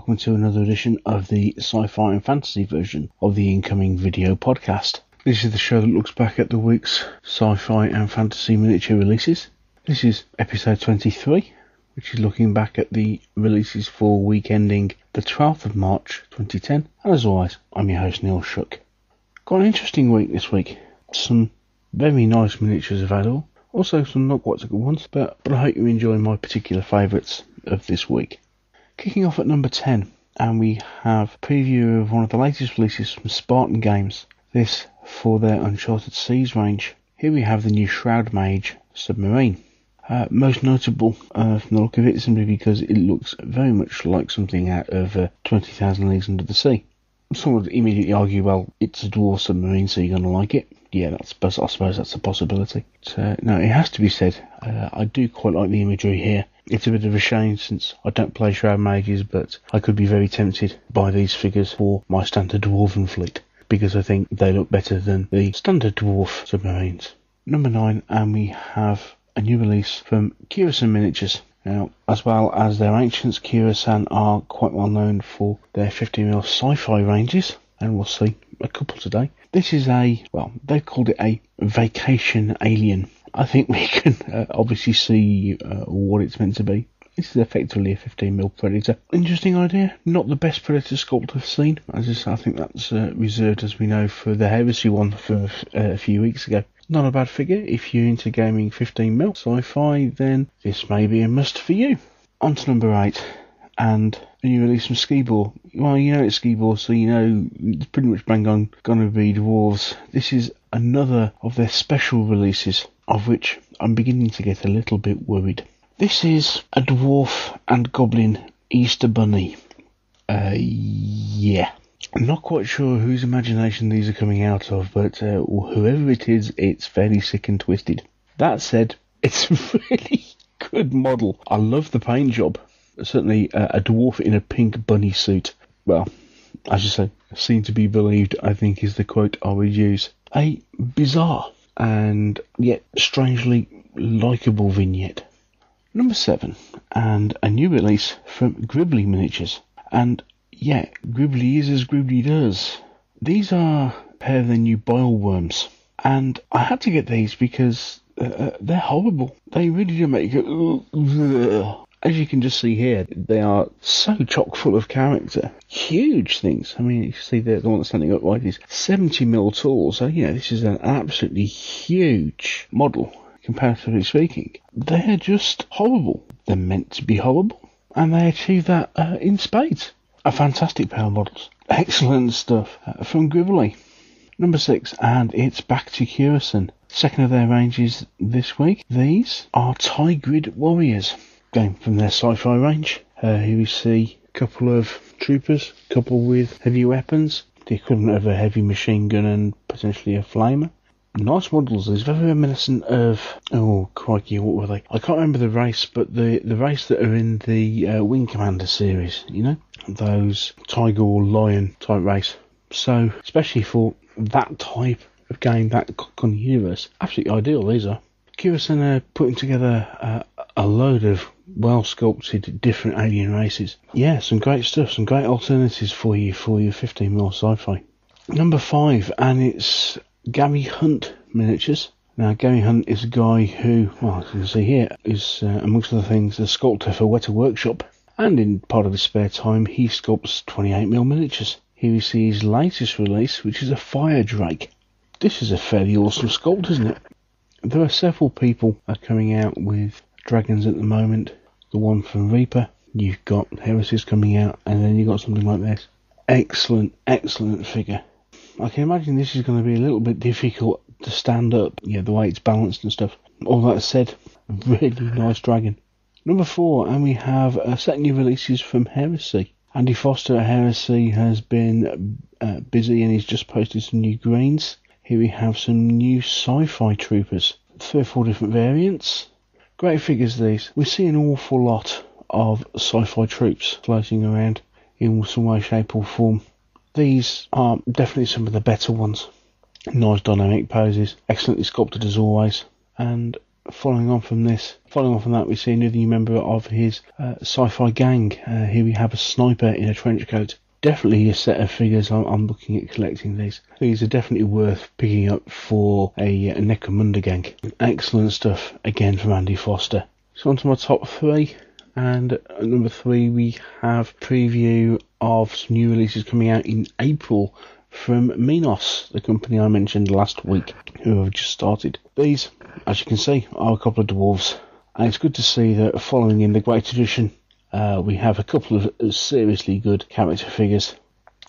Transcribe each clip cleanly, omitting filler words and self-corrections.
welcome to another edition of the Sci-Fi and Fantasy version of the incoming video podcast. This is the show that looks back at the week's Sci-Fi and Fantasy miniature releases. This is episode 23, which is looking back at the releases for week ending the 12th of March 2010. And as always, I'm your host Neil Shook. Got an interesting week this week. Some very nice miniatures available. Also some not quite so good ones, but I hope you enjoy my particular favourites of this week. Kicking off at number 10, and we have a preview of one of the latest releases from Spartan Games, this for their Uncharted Seas range. Here we have the new Shroud Mage submarine. Most notable from the look of it simply because it looks very much like something out of 20,000 Leagues Under the Sea. Some would immediately argue, well, it's a dwarf submarine, so you're going to like it. Yeah, I suppose that's a possibility. No, it has to be said, I do quite like the imagery here. It's a bit of a shame since I don't play Shroud Mages, but I could be very tempted by these figures for my standard Dwarven fleet, because I think they look better than the standard dwarf submarines. Number 9, and we have a new release from Heresy Miniatures. Now, as well as their ancients, Heresy are quite well known for their 50mm sci-fi ranges, and we'll see a couple today. This is they've called it a vacation alien. I think we can obviously see what it's meant to be. This is effectively a 15mm Predator. Interesting idea. Not the best Predator sculpt I've seen. I think that's reserved, as we know, for the Heresy one from a few weeks ago. Not a bad figure. If you're into gaming 15mm sci-fi, then this may be a must for you. On to number 8. And a new release from Skibor. Well, you know it's Skibor, so you know it's pretty much bang on gonna be dwarves. This is another of their special releases, of which I'm beginning to get a little bit worried. This is a dwarf and goblin Easter bunny. Yeah. I'm not quite sure whose imagination these are coming out of, but whoever it is, it's fairly sick and twisted. That said, it's a really good model. I love the paint job. Certainly a dwarf in a pink bunny suit. Well, as you say, seen to be believed, I think is the quote I would use. A bizarre and yet strangely likeable vignette. Number 7, and a new release from Groobly Miniatures. And yeah, Groobly is as Groobly does. These are a pair of their new bile worms. And I had to get these because they're horrible. They really do make you go, ugh. As you can just see here, they are so chock full of character. Huge things. I mean, you can see the one that's standing upright is 70mm tall. So, yeah, this is an absolutely huge model, comparatively speaking. They're just horrible. They're meant to be horrible. And they achieve that in spades. A fantastic pair of models. Excellent stuff from Groobly. Number 6, and it's back to Heresy. Second of their ranges this week. These are Tigrid Warriors. Going from their sci-fi range. Here we see a couple of troopers, couple with heavy weapons, the equivalent of a heavy machine gun and potentially a flamer. Nice models. These very reminiscent of, oh crikey, what were they? I can't remember the race, but the race that are in the Wing Commander series, you know? Those tiger or lion type race. So, especially for that type of game, that kind of universe, absolutely ideal these are. Heresy are putting together a load of well-sculpted different alien races. Yeah, some great stuff, some great alternatives for your 15mm sci-fi. Number 5, and it's Gary Hunt Miniatures. Now, Gary Hunt is a guy who, well, as you can see here, is, amongst other things, a sculptor for Weta Workshop. And in part of his spare time, he sculpts 28mm miniatures. Here we see his latest release, which is a Fire Drake. This is a fairly awesome sculpt, isn't it? There are several people coming out with dragons at the moment. The one from Reaper, you've got Heresies coming out, and then you've got something like this. Excellent, excellent figure. I can imagine this is going to be a little bit difficult to stand up, yeah, the way it's balanced and stuff. All that said, really nice dragon. Number 4, and we have a set of new releases from Heresy. Andy Foster at Heresy has been busy and he's just posted some new greens. Here we have some new sci-fi troopers. 3 or 4 different variants. Great figures these. We see an awful lot of sci-fi troops floating around in some way, shape or form. These are definitely some of the better ones. Nice dynamic poses. Excellently sculpted as always. And following on from that, we see another new member of his sci-fi gang. Here we have a sniper in a trench coat. Definitely a set of figures. I'm looking at collecting these. These are definitely worth picking up for a Necromunda gang. Excellent stuff, again from Andy Foster. So on to my top 3. And at number 3 we have preview of some new releases coming out in April from Minos, the company I mentioned last week, who have just started. These, as you can see, are a couple of dwarves, and it's good to see that following in the great tradition, we have a couple of seriously good character figures,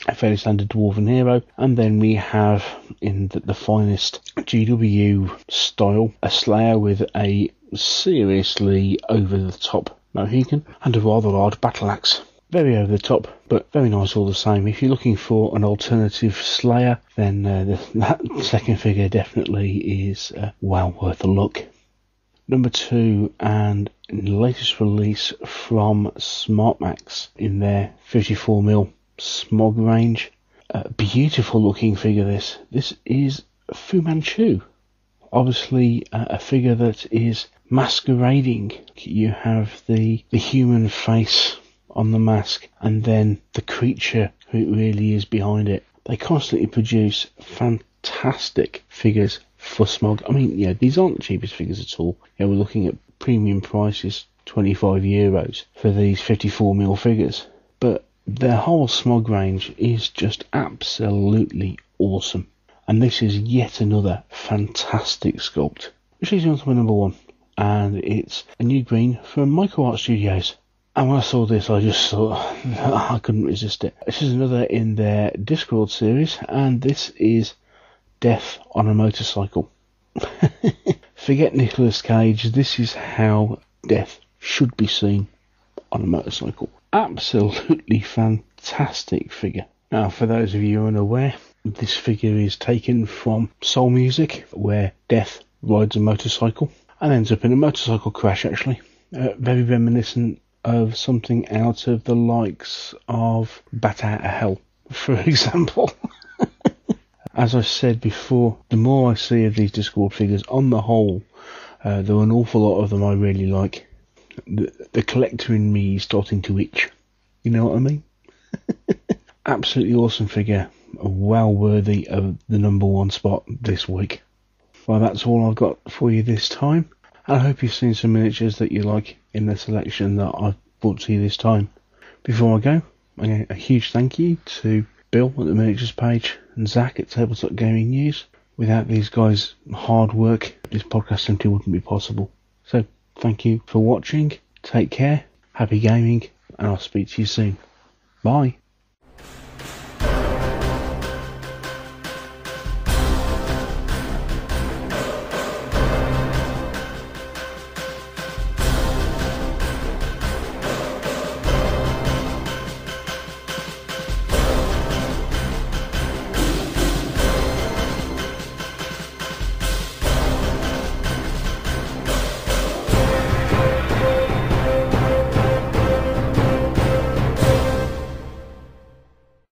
a fairly standard dwarven hero, and then we have, in the finest GW style, a Slayer with a seriously over-the-top Mohican and a rather large battle axe. Very over the top, but very nice all the same. If you're looking for an alternative Slayer, then that second figure definitely is well worth a look. Number 2, and latest release from SmartMax in their 54mm Smaug range. Beautiful looking figure this. This is Fu Manchu. Obviously a figure that is masquerading. You have the human face on the mask, and then the creature who it really is behind it. They constantly produce fantastic figures for Smaug. I mean, yeah, these aren't the cheapest figures at all. Yeah, we're looking at premium prices, €25 for these 54mm figures. But their whole Smaug range is just absolutely awesome. And this is yet another fantastic sculpt. Which leads me on to my number 1. And it's a new green from Micro Art Studios. And when I saw this, I just thought, I couldn't resist it. This is another in their Discworld series, and this is Death on a Motorcycle. Forget Nicolas Cage, this is how Death should be seen on a motorcycle. Absolutely fantastic figure. Now, for those of you unaware, this figure is taken from Soul Music, where Death rides a motorcycle and ends up in a motorcycle crash, actually. Very reminiscent of something out of the likes of Bat Out of Hell, for example. As I said before, the more I see of these Discworld figures, on the whole, there are an awful lot of them I really like. The collector in me is starting to itch. You know what I mean? Absolutely awesome figure. Well worthy of the number 1 spot this week. Well, that's all I've got for you this time. I hope you've seen some miniatures that you like in the selection that I've brought to you this time. Before I go, a huge thank you to Bill at the Miniatures page and Zach at Tabletop Gaming News. Without these guys' hard work, this podcast simply wouldn't be possible. So, thank you for watching, take care, happy gaming, and I'll speak to you soon. Bye.